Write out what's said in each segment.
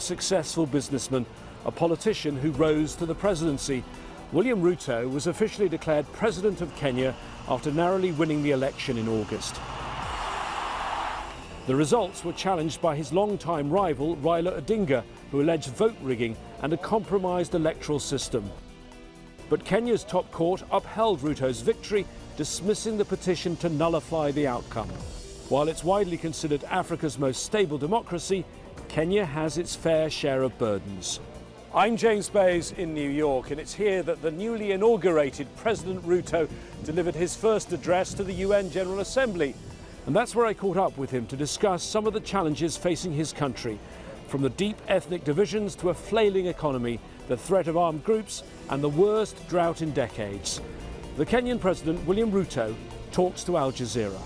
Successful businessman, a politician who rose to the presidency. William Ruto was officially declared President of Kenya after narrowly winning the election in August. The results were challenged by his longtime rival, Raila Odinga, who alleged vote rigging and a compromised electoral system. But Kenya's top court upheld Ruto's victory, dismissing the petition to nullify the outcome. While it's widely considered Africa's most stable democracy, Kenya has its fair share of burdens. I'm James Bays in New York, and it's here that the newly inaugurated President Ruto delivered his first address to the UN General Assembly. And that's where I caught up with him to discuss some of the challenges facing his country, from the deep ethnic divisions to a flailing economy, the threat of armed groups, and the worst drought in decades. The Kenyan President, William Ruto, talks to Al Jazeera.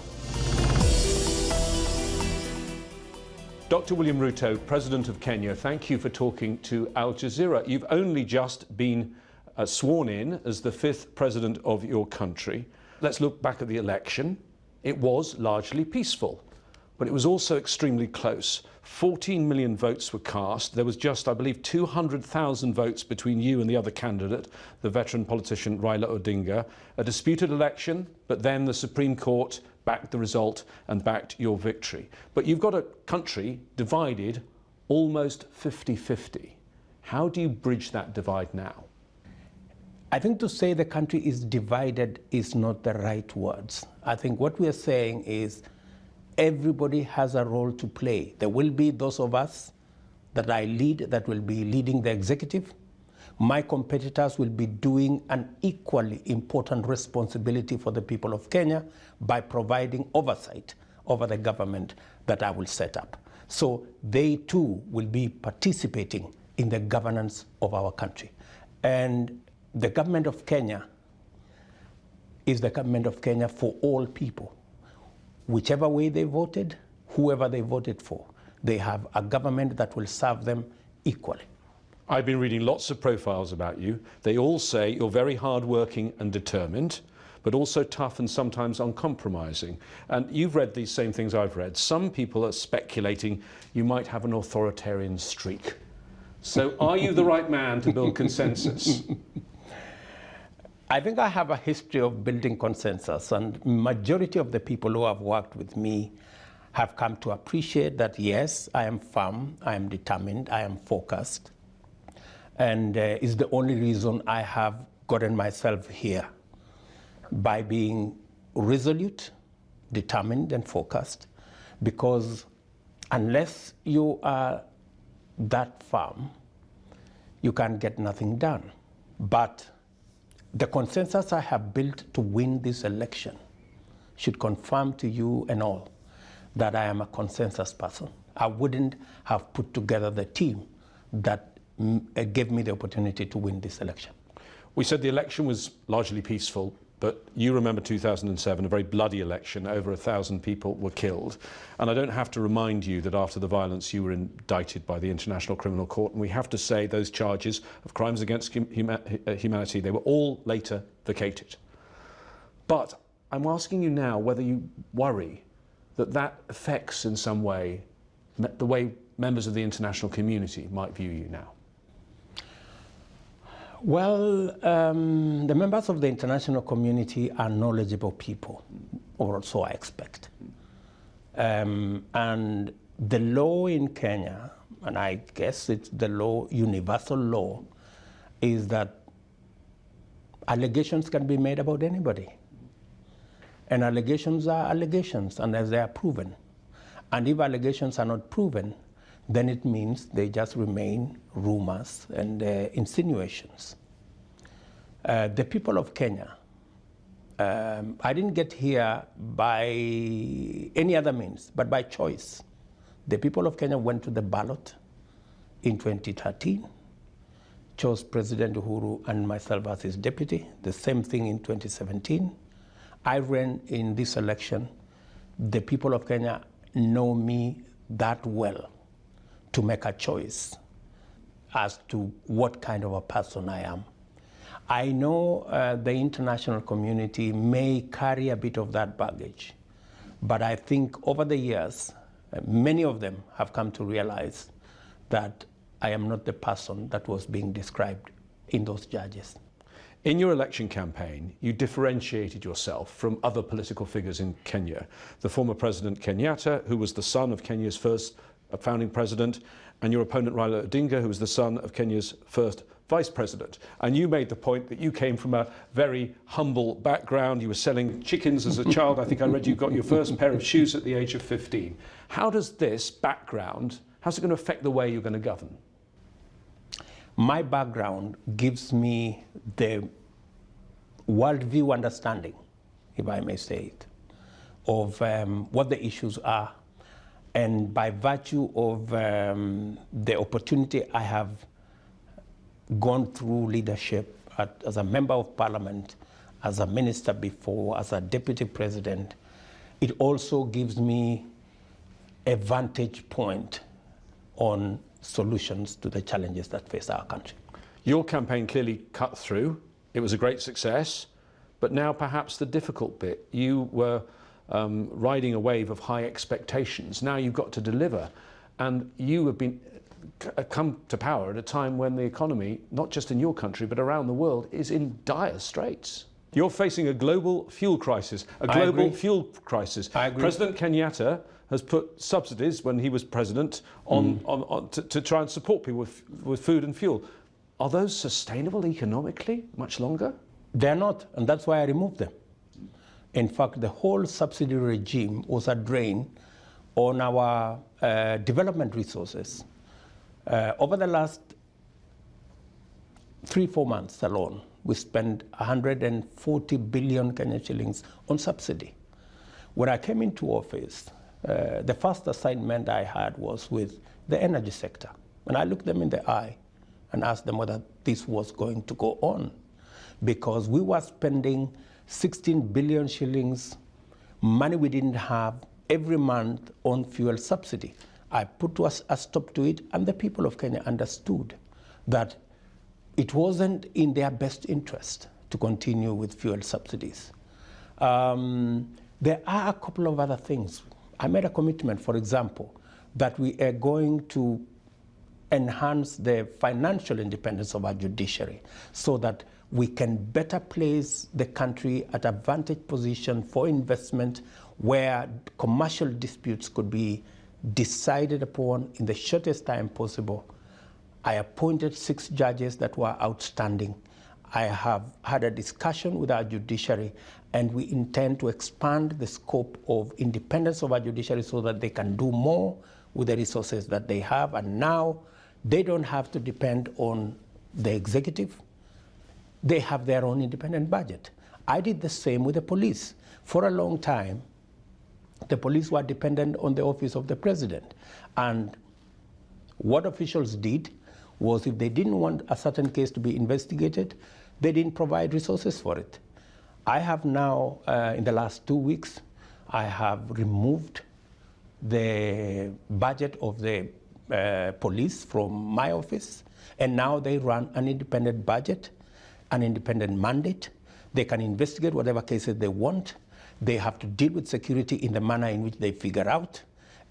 Dr. William Ruto, President of Kenya, thank you for talking to Al Jazeera. You've only just been sworn in as the 5th President of your country. Let's look back at the election. It was largely peaceful, but it was also extremely close. 14 million votes were cast. There was just, I believe, 200,000 votes between you and the other candidate, the veteran politician Raila Odinga. A disputed election, but then the Supreme Court backed the result and backed your victory. But you've got a country divided almost 50-50. How do you bridge that divide now? I think to say the country is divided is not the right words. I think what we are saying is everybody has a role to play. There will be those of us that I lead that will be leading the executive. My competitors will be doing an equally important responsibility for the people of Kenya by providing oversight over the government that I will set up. So they too will be participating in the governance of our country. And the government of Kenya is the government of Kenya for all people. Whichever way they voted, whoever they voted for, they have a government that will serve them equally. I've been reading lots of profiles about you. They all say you're very hardworking and determined, but also tough and sometimes uncompromising. And you've read these same things I've read. Some people are speculating you might have an authoritarian streak. So are you the right man to build consensus? I think I have a history of building consensus, and majority of the people who have worked with me have come to appreciate that, yes, I am firm, I am determined, I am focused, and is the only reason I have gotten myself here, by being resolute, determined, and focused, because unless you are that firm, you can get nothing done. But the consensus I have built to win this election should confirm to you and all that I am a consensus person. I wouldn't have put together the team that gave me the opportunity to win this election. We said the election was largely peaceful, but you remember 2007, a very bloody election. Over 1,000 people were killed. And I don't have to remind you that after the violence you were indicted by the International Criminal Court. And we have to say those charges of crimes against humanity, they were all later vacated. But I'm asking you now whether you worry that that affects in some way the way members of the international community might view you now. Well, the members of the international community are knowledgeable people, or so I expect. And the law in Kenya, and I guess it's the law, universal law, is that allegations can be made about anybody. And allegations are allegations, unless they are proven. And if allegations are not proven, then it means they just remain rumors and insinuations. The people of Kenya, I didn't get here by any other means, but by choice. The people of Kenya went to the ballot in 2013, chose President Uhuru and myself as his deputy. The same thing in 2017. I ran in this election. The people of Kenya know me that well to make a choice as to what kind of a person I am. I know the international community may carry a bit of that baggage, but I think over the years, many of them have come to realize that I am not the person that was being described in those judges. In your election campaign, you differentiated yourself from other political figures in Kenya. The former President Kenyatta, who was the son of Kenya's first founding president, and your opponent Raila Odinga, who was the son of Kenya's first vice president. And you made the point that you came from a very humble background. You were selling chickens as a child. I think I read you got your first pair of shoes at the age of 15. How does this background, how's it going to affect the way you're going to govern? My background gives me the worldview understanding, if I may say it, of what the issues are. And by virtue of the opportunity I have gone through leadership as a member of parliament, as a minister before, as a deputy president, it also gives me a vantage point on solutions to the challenges that face our country. Your campaign clearly cut through. It was a great success, but now perhaps the difficult bit. You were riding a wave of high expectations. Now you've got to deliver, and you have been come to power at a time when the economy, not just in your country but around the world, is in dire straits. You're facing a global fuel crisis, President Kenyatta has put subsidies, when he was president, to try and support people with food and fuel. Are those sustainable economically much longer? They're not, and that's why I removed them. In fact, the whole subsidy regime was a drain on our development resources. Over the last 3-4 months alone, we spent 140 billion Kenyan shillings on subsidy. When I came into office, the first assignment I had was with the energy sector. And I looked them in the eye and asked them whether this was going to go on, because we were spending 16 billion shillings, money we didn't have, every month on fuel subsidy. I put a stop to it, and the people of Kenya understood that it wasn't in their best interest to continue with fuel subsidies. There are a couple of other things. I made a commitment, for example, that we are going to enhance the financial independence of our judiciary so that we can better place the country at a vantage position for investment where commercial disputes could be decided upon in the shortest time possible. I appointed 6 judges that were outstanding. I have had a discussion with our judiciary, and we intend to expand the scope of independence of our judiciary so that they can do more with the resources that they have. And now they don't have to depend on the executive. They have their own independent budget. I did the same with the police. For a long time, the police were dependent on the office of the president. And what officials did was, if they didn't want a certain case to be investigated, they didn't provide resources for it. I have now, in the last 2 weeks, I have removed the budget of the police from my office, and now they run an independent budget, an independent mandate. They can investigate whatever cases they want. They have to deal with security in the manner in which they figure out,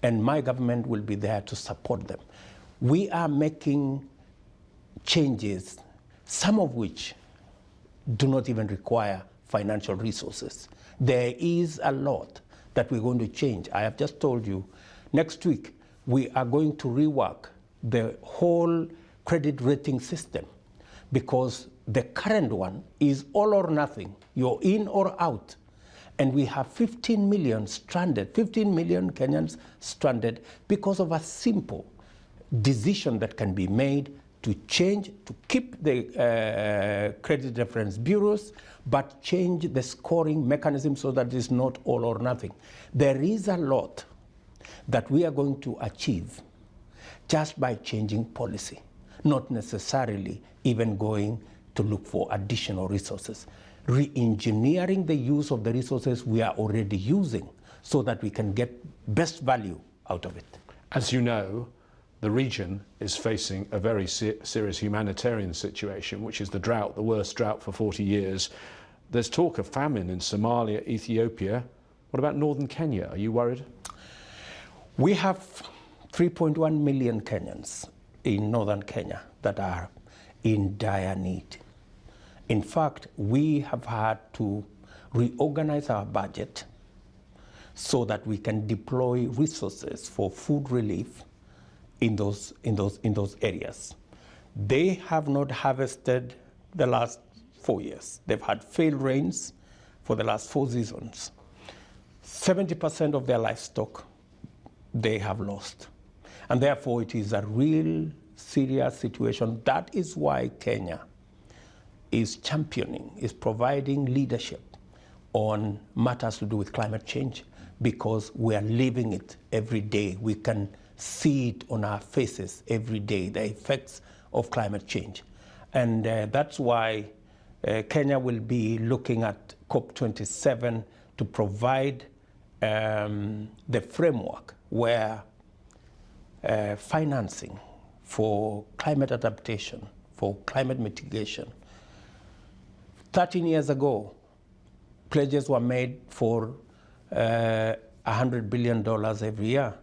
and my government will be there to support them. We are making changes, some of which do not even require financial resources. There is a lot that we're going to change. I have just told you, next week, we are going to rework the whole credit rating system, because the current one is all or nothing. You're in or out. And we have 15 million stranded, 15 million Kenyans stranded because of a simple decision that can be made to change, to keep the credit reference bureaus, but change the scoring mechanism so that it's not all or nothing. There is a lot that we are going to achieve just by changing policy, not necessarily even going to look for additional resources. Re-engineering the use of the resources we are already using so that we can get best value out of it. As you know, the region is facing a very serious humanitarian situation, which is the drought, the worst drought for 40 years. There's talk of famine in Somalia, Ethiopia. What about northern Kenya? Are you worried? We have 3.1 million Kenyans in northern Kenya that are in dire need. In fact, we have had to reorganize our budget so that we can deploy resources for food relief in those areas. They have not harvested the last 4 years. They've had failed rains for the last 4 seasons. 70% of their livestock they have lost. And therefore it is a real serious situation. That is why Kenya is championing, is providing leadership on matters to do with climate change, because we are living it every day. We can see it on our faces every day, the effects of climate change. And that's why Kenya will be looking at COP27 to provide the framework where financing for climate adaptation, for climate mitigation. 13 years ago, pledges were made for $100 billion every year.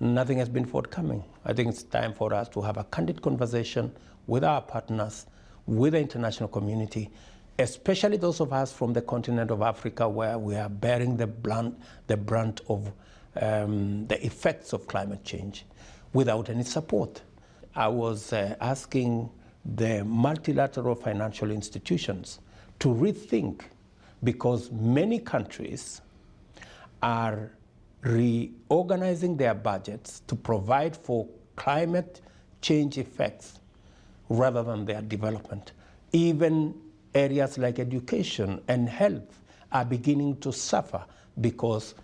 Nothing has been forthcoming. I think it's time for us to have a candid conversation with our partners, with the international community, especially those of us from the continent of Africa, where we are bearing the brunt of the effects of climate change without any support. I was asking the multilateral financial institutions to rethink, because many countries are reorganizing their budgets to provide for climate change effects rather than their development. Even areas like education and health are beginning to suffer, because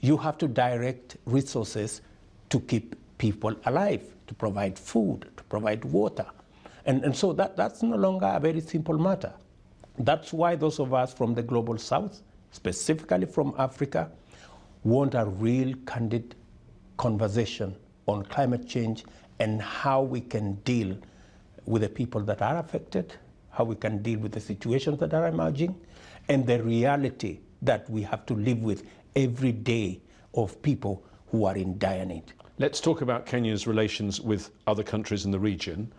you have to direct resources to keep people alive, to provide food, to provide water. And so that's no longer a very simple matter. That's why those of us from the global south, specifically from Africa, want a real candid conversation on climate change and how we can deal with the people that are affected, how we can deal with the situations that are emerging, and the reality that we have to live with every day of people who are in dire need. Let's talk about Kenya's relations with other countries in the region.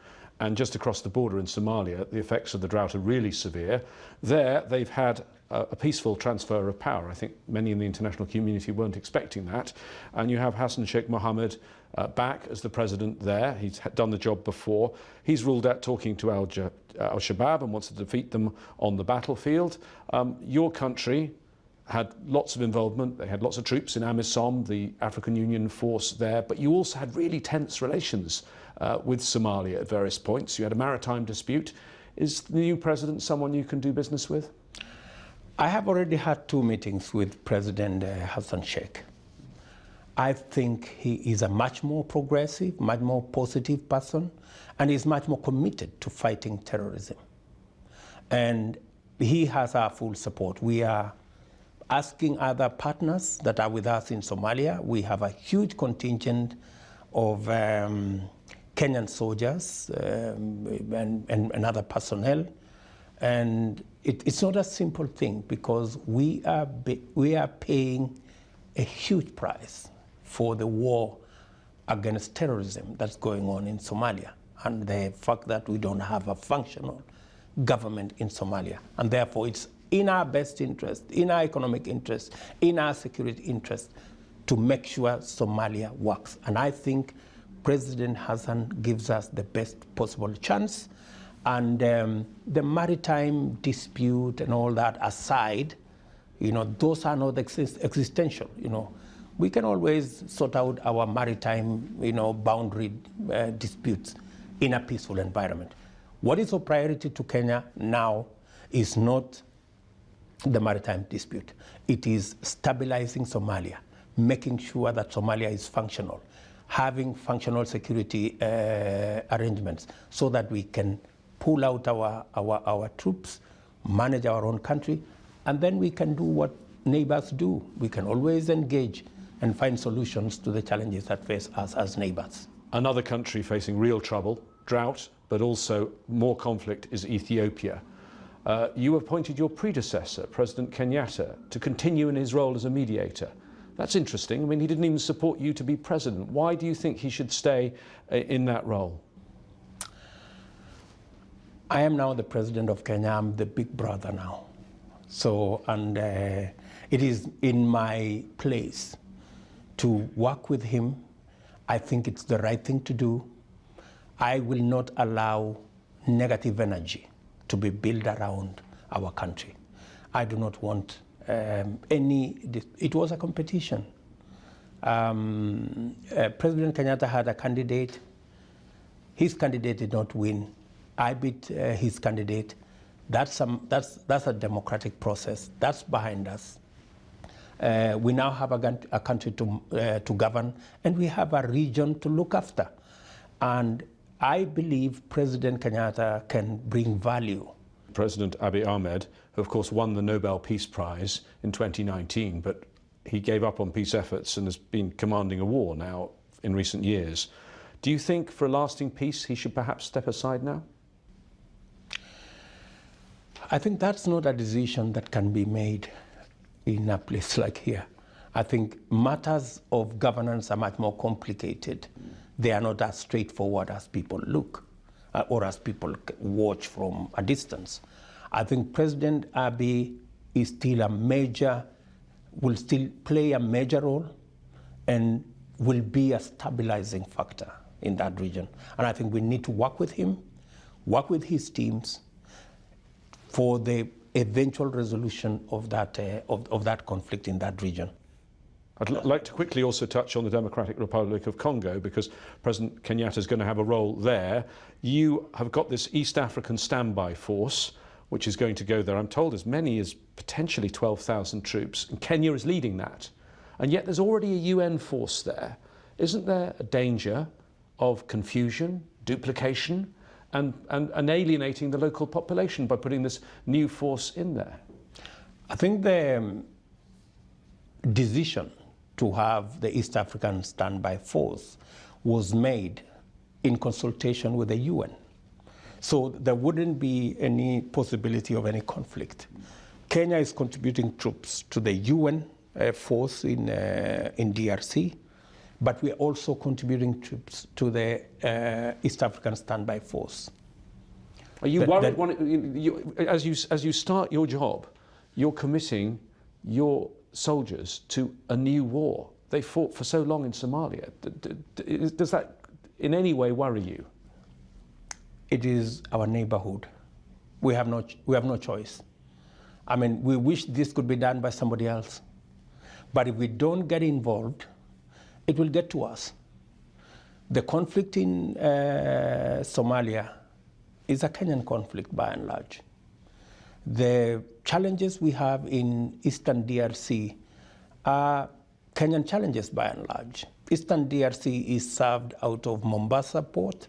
And just across the border in Somalia, the effects of the drought are really severe. There, they've had a peaceful transfer of power. I think many in the international community weren't expecting that. And you have Hassan Sheikh Mohammed back as the president there. He's done the job before. He's ruled out talking to Al-Shabaab and wants to defeat them on the battlefield. Your country had lots of involvement. They had lots of troops in AMISOM, the African Union force there, but you also had really tense relations with Somalia at various points. You had a maritime dispute. Is the new president someone you can do business with? I have already had 2 meetings with President Hassan Sheikh. I think he is a much more progressive, much more positive person, and is much more committed to fighting terrorism. And he has our full support. We are asking other partners that are with us in Somalia. We have a huge contingent of Kenyan soldiers and other personnel. And it's not a simple thing, because we are paying a huge price for the war against terrorism that's going on in Somalia, and the fact that we don't have a functional government in Somalia. And therefore it's in our best interest, in our economic interest, in our security interest, to make sure Somalia works. And I think President Hassan gives us the best possible chance. And the maritime dispute and all that aside, those are not existential. We can always sort out our maritime, boundary disputes in a peaceful environment. What is of priority to Kenya now is not the maritime dispute. It is stabilizing Somalia, making sure that Somalia is functional, having functional security arrangements so that we can pull out our troops, manage our own country, and then we can do what neighbors do. We can always engage and find solutions to the challenges that face us as neighbors. Another country facing real trouble, drought, but also more conflict, is Ethiopia. You appointed your predecessor, President Kenyatta, to continue in his role as a mediator. That's interesting. I mean, he didn't even support you to be president. Why do you think he should stay in that role? I am now the president of Kenya. I'm the big brother now. So, and it is in my place to work with him. I think it's the right thing to do. I will not allow negative energy to be built around our country. I do not want it was a competition. President Kenyatta had a candidate. His candidate did not win. I beat his candidate. That's a democratic process. That's behind us. We now have a country to govern, and we have a region to look after. And I believe President Kenyatta can bring value. President Abiy Ahmed, who of course won the Nobel Peace Prize in 2019, but he gave up on peace efforts and has been commanding a war now in recent years. Do you think for a lasting peace he should perhaps step aside now? I think that's not a decision that can be made in a place like here. I think matters of governance are much more complicated. They are not as straightforward as people look or as people watch from a distance. I think President Abiy is still will still play a major role and will be a stabilizing factor in that region. And I think we need to work with him, work with his teams for the eventual resolution of that conflict in that region. I'd like to quickly also touch on the Democratic Republic of Congo, because President Kenyatta is going to have a role there. You have got this East African standby force, which is going to go there, I'm told, as many as potentially 12,000 troops, and Kenya is leading that. And yet there's already a UN force there. Isn't there a danger of confusion, duplication, and alienating the local population by putting this new force in there? I think the decision to have the East African standby force was made in consultation with the UN. So there wouldn't be any possibility of any conflict. Kenya is contributing troops to the UN force in DRC, but we're also contributing troops to the East African standby force. Are you worried, as you start your job, you're committing your soldiers to a new war? They fought for so long in Somalia. Does that in any way worry you? It is our neighborhood. We have no choice. I mean, we wish this could be done by somebody else. But if we don't get involved, it will get to us. The conflict in Somalia is a Kenyan conflict by and large. The challenges we have in Eastern DRC are Kenyan challenges by and large. Eastern DRC is served out of Mombasa port.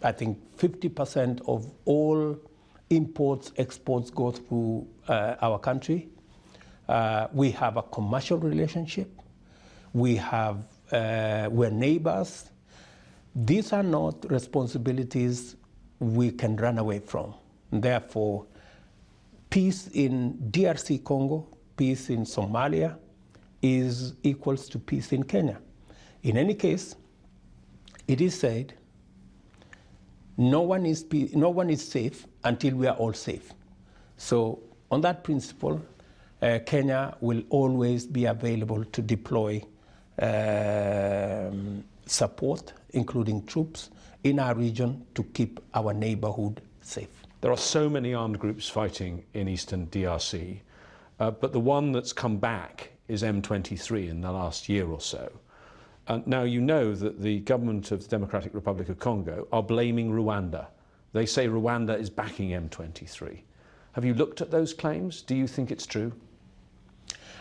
I think 50% of all imports, exports go through our country. We have a commercial relationship. We're neighbors. These are not responsibilities we can run away from. Therefore, peace in DRC Congo, peace in Somalia is equals to peace in Kenya. In any case, it is said, no one is safe until we are all safe. So on that principle, Kenya will always be available to deploy support, including troops, in our region to keep our neighborhood safe. There are so many armed groups fighting in eastern DRC, but the one that's come back is M23 in the last year or so. Now you know that the government of the Democratic Republic of Congo are blaming Rwanda. They say Rwanda is backing M23. Have you looked at those claims? Do you think it's true?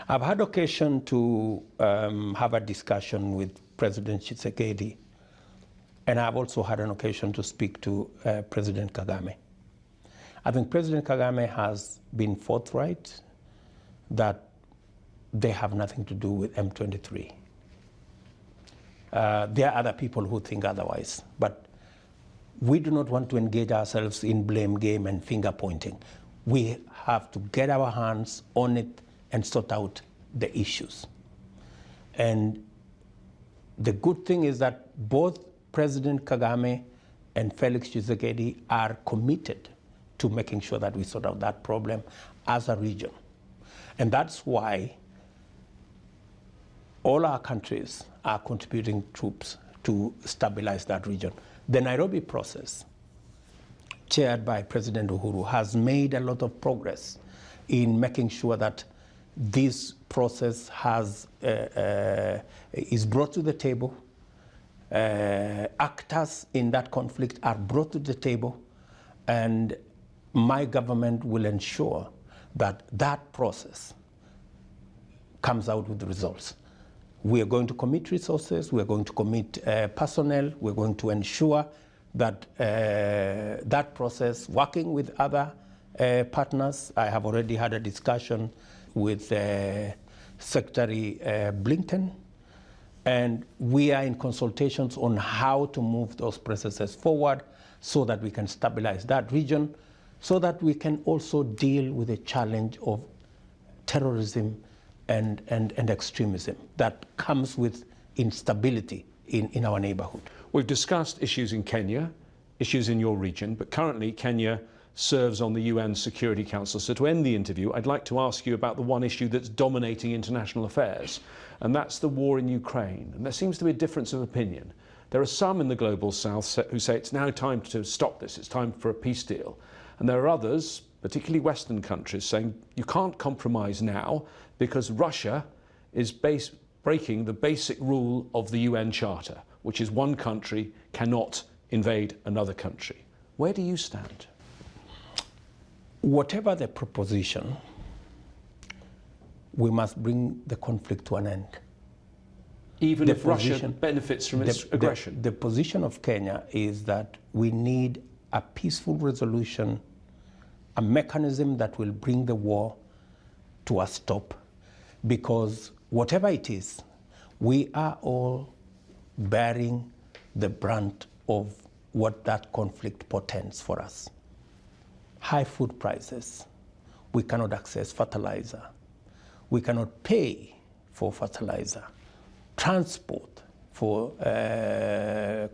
I've had occasion to have a discussion with President Tshisekedi, and I've also had an occasion to speak to President Kagame. I think President Kagame has been forthright that they have nothing to do with M23. There are other people who think otherwise, but we do not want to engage ourselves in blame game and finger pointing. We have to get our hands on it and sort out the issues. And the good thing is that both President Kagame and Felix Tshisekedi are committed to making sure that we sort out that problem as a region. And that's why all our countries are contributing troops to stabilize that region. The Nairobi process, chaired by President Uhuru, has made a lot of progress in making sure that this process is brought to the table. Actors in that conflict are brought to the table, and my government will ensure that that process comes out with results. We are going to commit resources, we are going to commit personnel, we're going to ensure that that process, working with other partners. I have already had a discussion with Secretary Blinken, and we are in consultations on how to move those processes forward so that we can stabilize that region, so that we can also deal with the challenge of terrorism and extremism that comes with instability in our neighborhood. We've discussed issues in Kenya, issues in your region, but currently Kenya serves on the UN Security Council. So to end the interview, I'd like to ask you about the one issue that's dominating international affairs, and that's the war in Ukraine. And there seems to be a difference of opinion. There are some in the global south who say it's now time to stop this, it's time for a peace deal. And there are others, particularly Western countries, saying you can't compromise now because Russia is breaking the basic rule of the UN Charter, which is one country cannot invade another country. Where do you stand? Whatever the proposition, we must bring the conflict to an end. Even if Russia benefits from its aggression? The position of Kenya is that we need a peaceful resolution, a mechanism that will bring the war to a stop, because whatever it is, we are all bearing the brunt of what that conflict portends for us. High food prices, we cannot access fertilizer, we cannot pay for fertilizer, transport for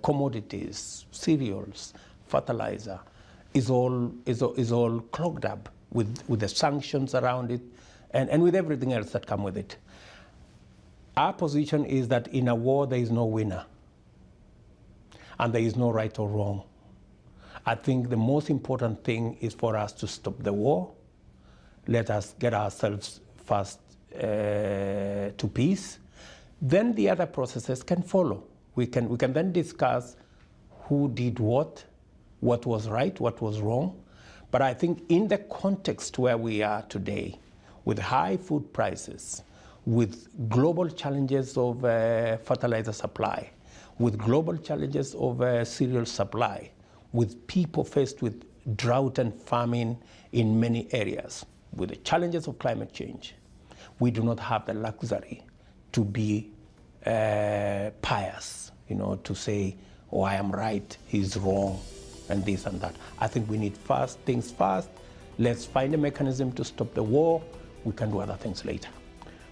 commodities, cereals, fertilizer is all clogged up with the sanctions around it and with everything else that come with it. Our position is that in a war there is no winner and there is no right or wrong. I think the most important thing is for us to stop the war. Let us get ourselves first to peace. Then the other processes can follow. We can then discuss who did what was right, what was wrong. But I think in the context where we are today, with high food prices, with global challenges of fertilizer supply, with global challenges of cereal supply, with people faced with drought and famine in many areas, with the challenges of climate change, we do not have the luxury to be pious, to say, oh, I am right, he's wrong, and this and that. I think we need things first. Let's find a mechanism to stop the war. We can do other things later.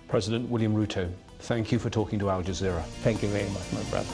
President William Ruto, thank you for talking to Al Jazeera. Thank you very much, my brother.